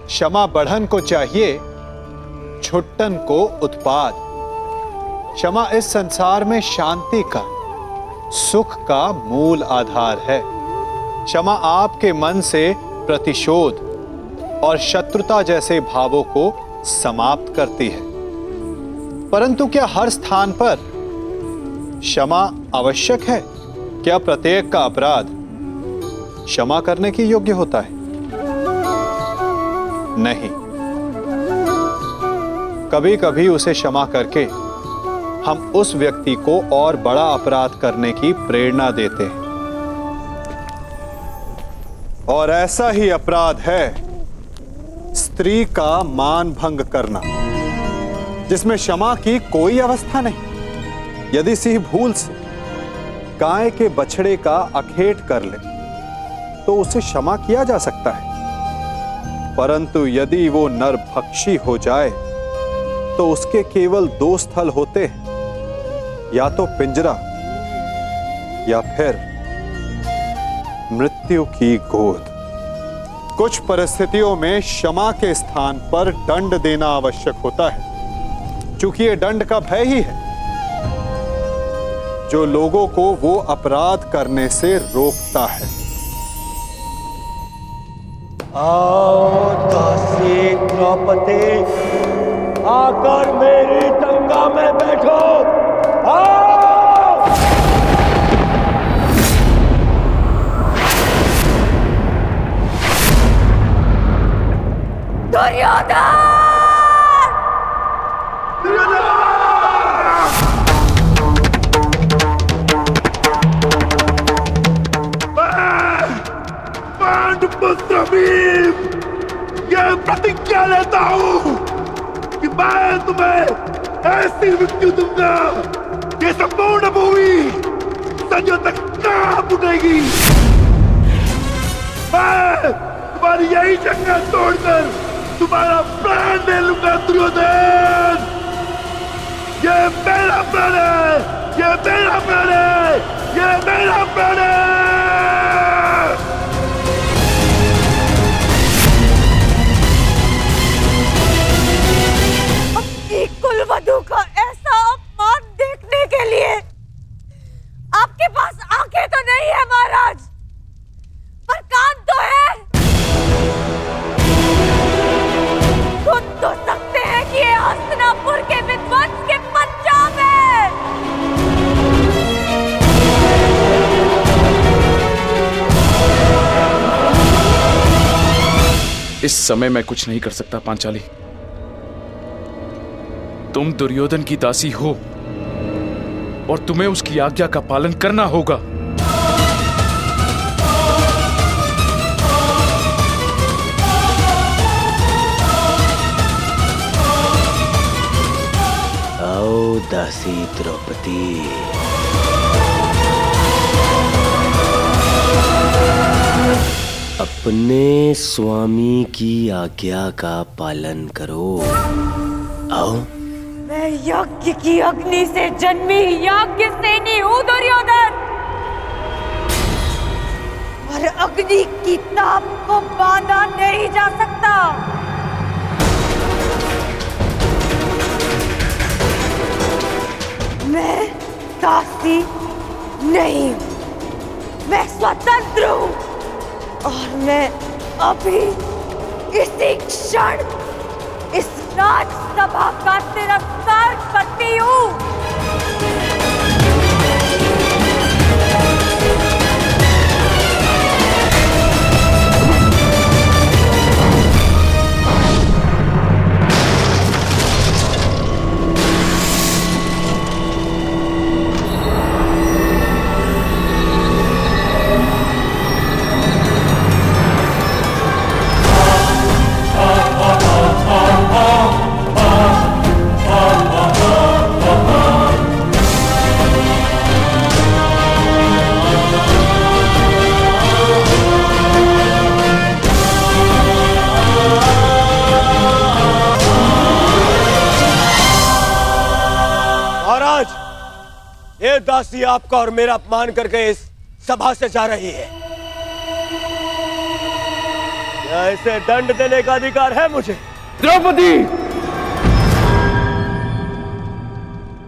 क्षमा बढ़न को चाहिए, छुट्टन को उत्पाद। क्षमा इस संसार में शांति का, सुख का मूल आधार है। क्षमा आपके मन से प्रतिशोध और शत्रुता जैसे भावों को समाप्त करती है। परंतु क्या हर स्थान पर क्षमा आवश्यक है? क्या प्रत्येक का अपराध क्षमा करने की योग्य होता है? नहीं। कभी कभी उसे क्षमा करके हम उस व्यक्ति को और बड़ा अपराध करने की प्रेरणा देते हैं। और ऐसा ही अपराध है स्त्री का मान भंग करना, जिसमें क्षमा की कोई अवस्था नहीं। यदि सिंह भूल से गाय के बछड़े का अखेट कर ले तो उसे क्षमा किया जा सकता है, परंतु यदि वो नरभक्षी हो जाए तो उसके केवल दो स्थल होते हैं, या तो पिंजरा या फिर मृत्यु की गोद। कुछ परिस्थितियों में क्षमा के स्थान पर दंड देना आवश्यक होता है, क्योंकि यह दंड का भय ही है जो लोगों को वो अपराध करने से रोकता है। आओ दासी द्रौपदी, आकर मेरी गंगा में बैठो। आओ! दुर्योधन! पांडुपुत्र भीम, यह प्रतिज्ञा लेता हूं कि मैं तुम्हें ऐसी मृत्यु दूंगा कि संपूर्ण भूमि सदियों तक कांप उठेगी। मैं तुम्हारी यही जंगल तोड़कर तुम्हारा प्राण ले लूंगा दुर्योधन। ये मेरा प्राण है, ये मेरा प्राण है, ये मेरा प्राण है। कुलवधू का ऐसा अपमान देखने के लिए आपके पास आंखें तो नहीं है महाराज, पर कान तो है। सुन तो सकते हैं कि ये हस्तिनापुर के विध्वंस के पंजाब है। इस समय मैं कुछ नहीं कर सकता पांचाली। तुम दुर्योधन की दासी हो और तुम्हें उसकी आज्ञा का पालन करना होगा। आओ दासी द्रौपदी, अपने स्वामी की आज्ञा का पालन करो। आओ। मैं यज्ञ की अग्नि से जन्मी यज्ञ सेनी हूं दुर्योधन, और अग्नि की ताप को बांधा नहीं जा सकता। मैं दासी नहीं हूं, मैं स्वतंत्र हूं, और मैं अभी इसी क्षण इस राजसभा का तिरस्कार करती हूं। ये दासी आपका और मेरा अपमान करके इस सभा से जा रही है। या इसे दंड देने का अधिकार है मुझे? द्रौपदी,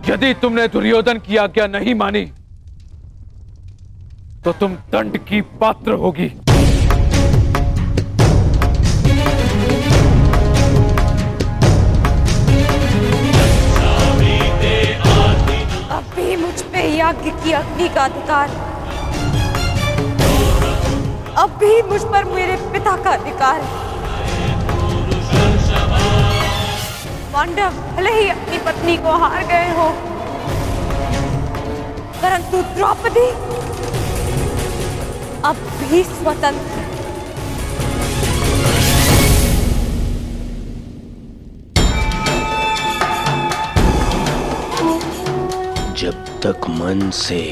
यदि तुमने दुर्योधन की आज्ञा नहीं मानी तो तुम दंड की पात्र होगी। अभी मुझ पे यज्ञ की अग्नि का अधिकार, अब भी मुझ पर मेरे पिता का अधिकार है। पांडव भले ही अपनी पत्नी को हार गए हो, परंतु द्रौपदी अब भी स्वतंत्र है। जब तक मन से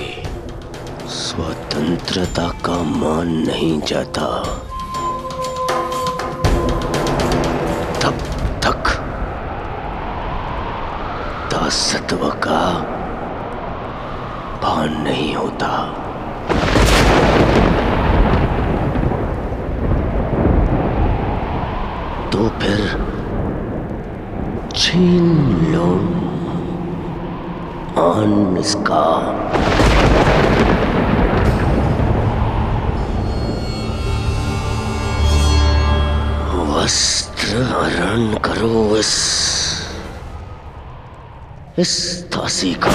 स्वतंत्रता का मान नहीं जाता, तब तक दासत्व का भान नहीं होता। तो फिर छीन लो आन इसका। वस्त्र हरण करो इस दासी का।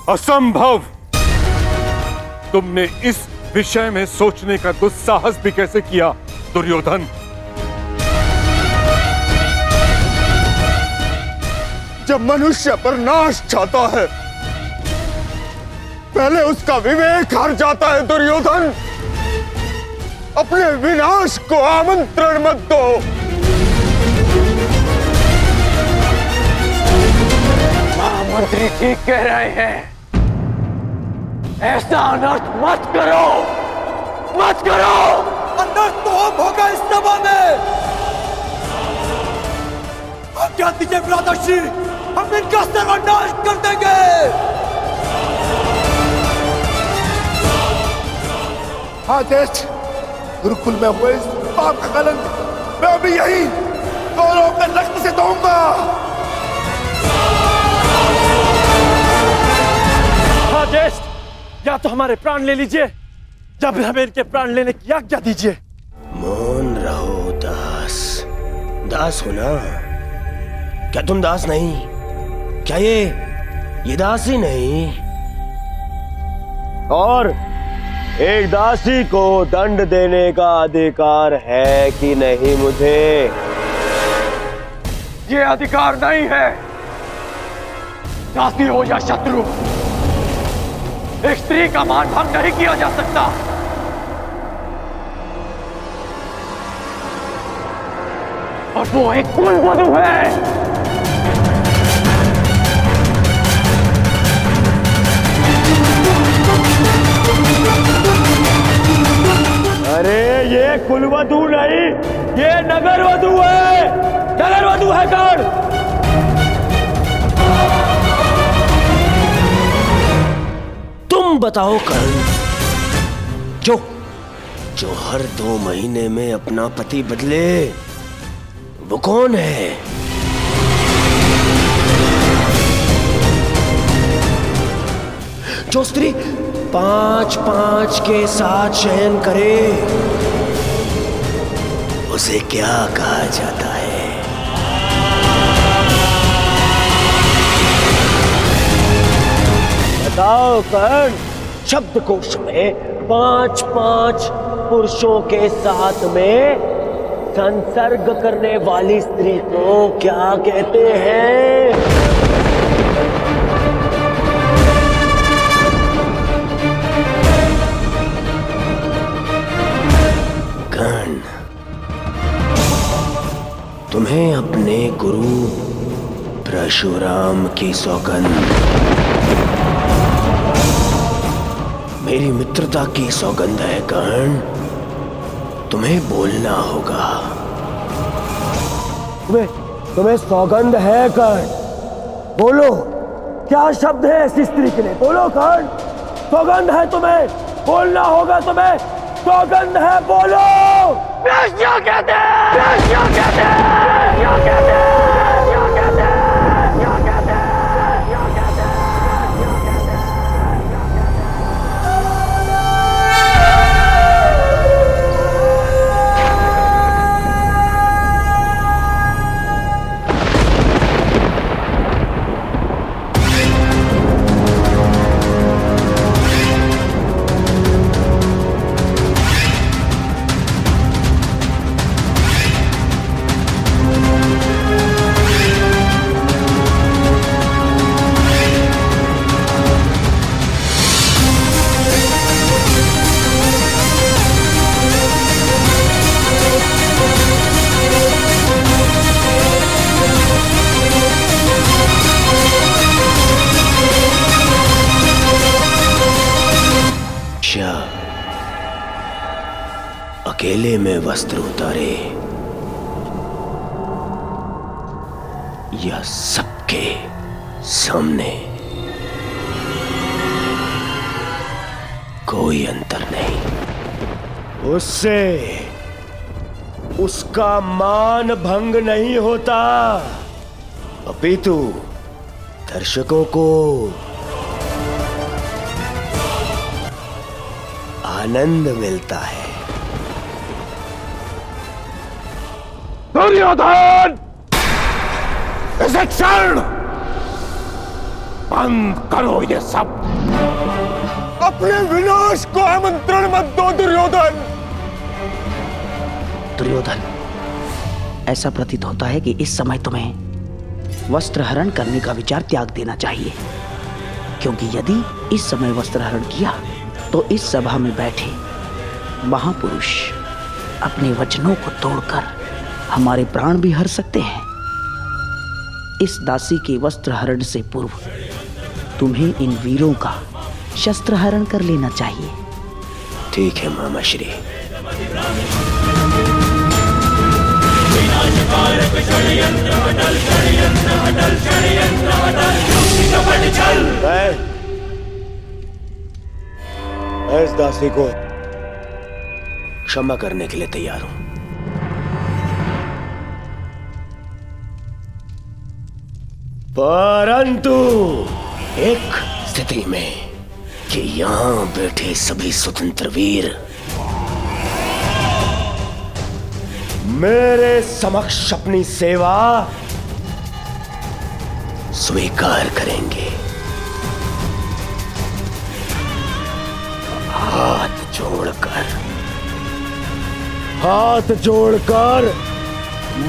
असंभव! तुमने इस विषय में सोचने का दुस्साहस भी कैसे किया दुर्योधन? जब मनुष्य पर नाश चाहता है, पहले उसका विवेक हार जाता है दुर्योधन। अपने विनाश को आमंत्रण मत दो। महामंत्री ठीक कह रहे हैं, ऐसा अनर्थ मत करो, मत करो। अनर्थ तो अब होगा इस सभा में। आज्ञा दीजिए भ्राताश्री, हम इनका सर्वनाश कर देंगे। हाँ ज्येष्ठ, गुरुकुल में हुए इस पाप का कलंक मैं अभी यही कौरवों के रक्त से धोऊंगा। हाँ ज्येष्ठ, या तो हमारे प्राण ले लीजिए या फिर हमें इनके प्राण लेने की आज्ञा दीजिए। मौन रहो दास। दास हो ना? क्या तुम दास नहीं? क्या ये दास ही नहीं? और एक दासी को दंड देने का अधिकार है कि नहीं मुझे? ये अधिकार नहीं है। दासी हो या शत्रु, एक स्त्री का मान भंग नहीं किया जा सकता। और वो एक कुलवधू है। अरे ये कुलवधू नहीं, ये नगरवधू है। नगरवधू है कौन? तुम बताओ कर्ण, जो हर 2 महीने में अपना पति बदले, वो कौन है? जो स्त्री 5-5 के साथ शयन करे, उसे क्या कहा जाता है? बताओ कर्ण। शब्दकोश में 5-5 पुरुषों के साथ में संसर्ग करने वाली स्त्री को क्या कहते हैं? कर्ण, तुम्हें अपने गुरु परशुराम की सौगंध, मेरी मित्रता की सौगंध है कर्ण। तुम्हें बोलना होगा। तुम्हें सौगंध है कर्ण? बोलो, क्या शब्द है ऐसी स्त्री के लिए? बोलो कर्ण, सौगंध है तुम्हें, बोलना होगा तुम्हें, सौगंध है, बोलो। क्या कहते हैं? क्या कहते हैं? क्या कहते हैं? अकेले में वस्त्र उतारे या सबके सामने, कोई अंतर नहीं। उससे उसका मान भंग नहीं होता, अपितु दर्शकों को आनंद मिलता है। दुर्योधन, इसे क्षण बंद करो ये सब। अपने विनाश को आमंत्रण मत दो दुर्योधन। दुर्योधन, ऐसा प्रतीत होता है कि इस समय तुम्हें वस्त्र हरण करने का विचार त्याग देना चाहिए, क्योंकि यदि इस समय वस्त्र हरण किया तो इस सभा में बैठे महापुरुष अपने वचनों को तोड़कर हमारे प्राण भी हर सकते हैं। इस दासी के वस्त्र हरण से पूर्व तुम्हें इन वीरों का शस्त्र हरण कर लेना चाहिए। ठीक है मामा श्री। मैं इस दासी को क्षमा करने के लिए तैयार हूं, परंतु एक स्थिति में कि यहां बैठे सभी स्वतंत्र वीर मेरे समक्ष अपनी सेवा स्वीकार करेंगे। हाथ जोड़कर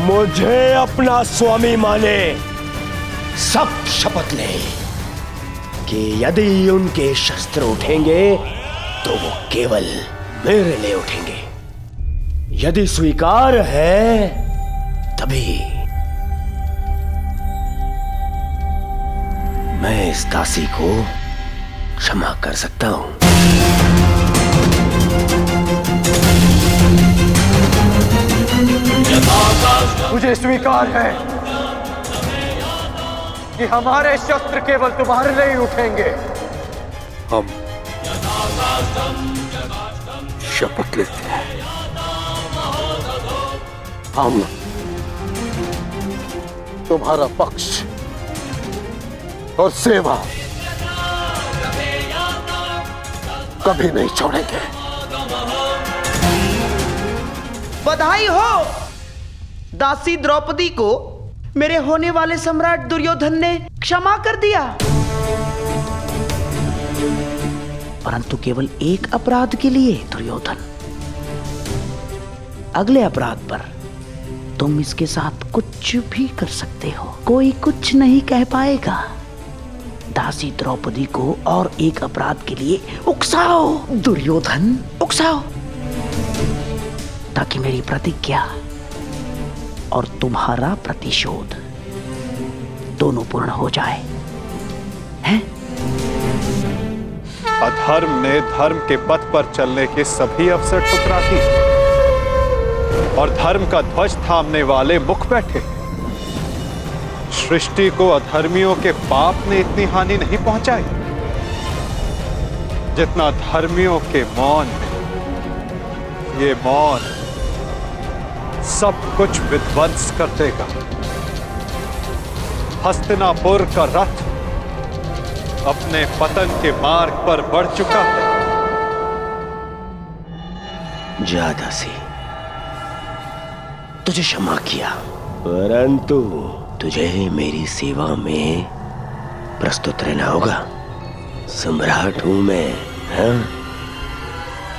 मुझे अपना स्वामी माने, सब शपथ लें कि यदि उनके शस्त्र उठेंगे तो वो केवल मेरे लिए उठेंगे। यदि स्वीकार है तभी मैं इस दासी को क्षमा कर सकता हूं। मुझे स्वीकार है कि हमारे शस्त्र केवल तुम्हारे लिए ही उठेंगे। हम शपथ लेते हैं, हम तुम्हारा पक्ष और सेवा कभी नहीं छोड़ेंगे। बधाई हो। दासी द्रौपदी को मेरे होने वाले सम्राट दुर्योधन ने क्षमा कर दिया, परंतु केवल एक अपराध के लिए। दुर्योधन, अगले अपराध पर तुम इसके साथ कुछ भी कर सकते हो, कोई कुछ नहीं कह पाएगा। दासी द्रौपदी को और एक अपराध के लिए उकसाओ दुर्योधन, उकसाओ, ताकि मेरी प्रतिज्ञा और तुम्हारा प्रतिशोध दोनों पूर्ण हो जाए, हैं? अधर्म ने धर्म के पथ पर चलने के सभी अवसर ठुकरा दिए और धर्म का ध्वज थामने वाले मुख बैठे। सृष्टि को अधर्मियों के पाप ने इतनी हानि नहीं पहुंचाई जितना धर्मियों के मौन में। ये मौन सब कुछ विध्वंस कर देगा। हस्तिनापुर का रथ अपने पतन के मार्ग पर बढ़ चुका है। जा दासी, तुझे क्षमा किया, परंतु तुझे मेरी सेवा में प्रस्तुत रहना होगा। सम्राट हूं मैं, हाँ?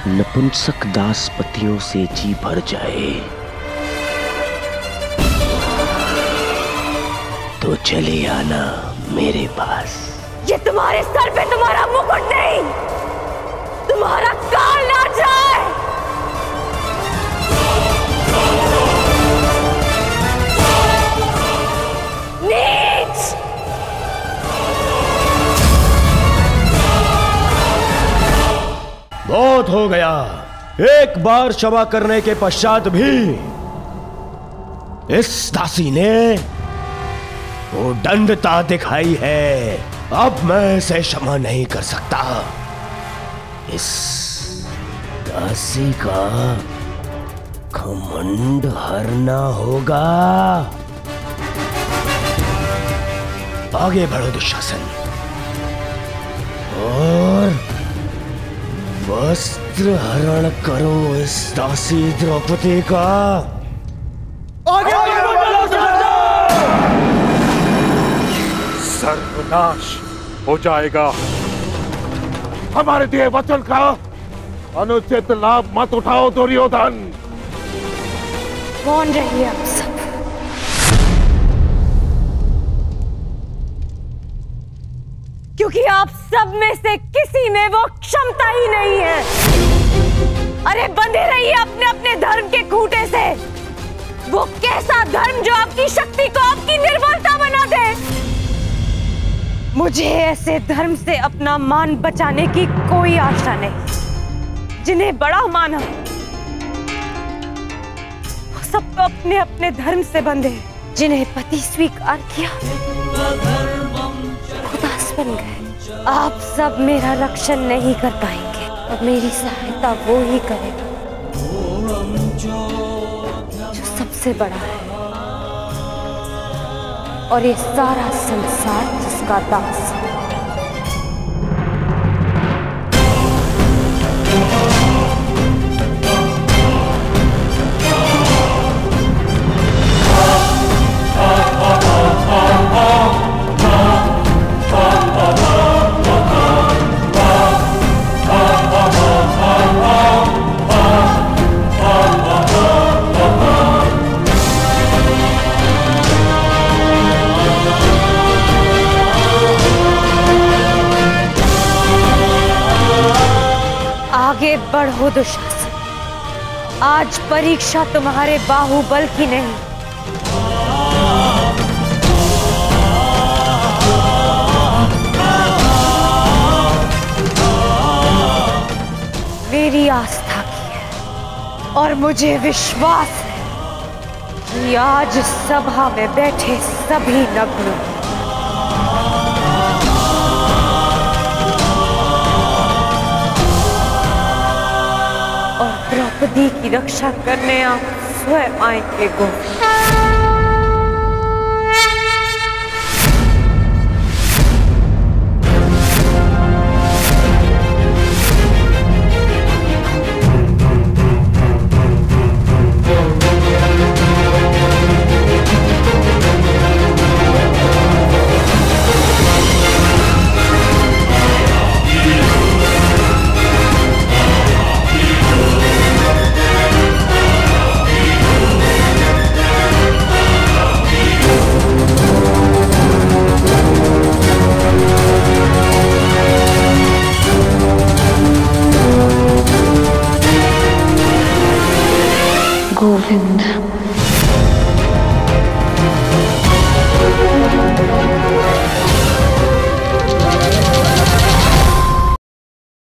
नपुंसक दासपतियों से जी भर जाए तो चले आना मेरे पास। ये तुम्हारे सर पे तुम्हारा मुकुट नहीं, तुम्हारा काल नाच रहा है। नीच! बहुत हो गया। एक बार क्षमा करने के पश्चात भी इस दासी ने वो दंडता दिखाई है। अब मैं इसे क्षमा नहीं कर सकता। इस दासी का घमंड हरना होगा। आगे बढ़ो दुशासन और वस्त्र हरण करो इस दासी द्रौपदी का। आगे सर्वनाश हो जाएगा। हमारे दिए वचन का अनुचित लाभ मत उठाओ दुर्योधन। कौन रहिए आप सब? क्योंकि आप सब में से किसी में वो क्षमता ही नहीं है। अरे बंधे रहिए अपने अपने धर्म के खूंटे से। वो कैसा धर्म जो आपकी शक्ति को आपकी निर्बलता बना दे। मुझे ऐसे धर्म से अपना मान बचाने की कोई आशा नहीं। जिन्हें बड़ा माना वो सब तो अपने अपने धर्म से बंधे। जिन्हें पति स्वीकार किया खुदास बन गए। आप सब मेरा रक्षण नहीं कर पाएंगे, अब मेरी सहायता वो ही करेगा जो सबसे बड़ा है और ये सारा संसार जिसका दास है। आगे बढ़ो दुशासन। आज परीक्षा तुम्हारे बाहुबल की नहीं, मेरी आस्था की है। और मुझे विश्वास है कि आज सभा में बैठे सभी नग्न और द्रौपदी की रक्षा करने आप स्वयं आएंगे। गोविंद, गया।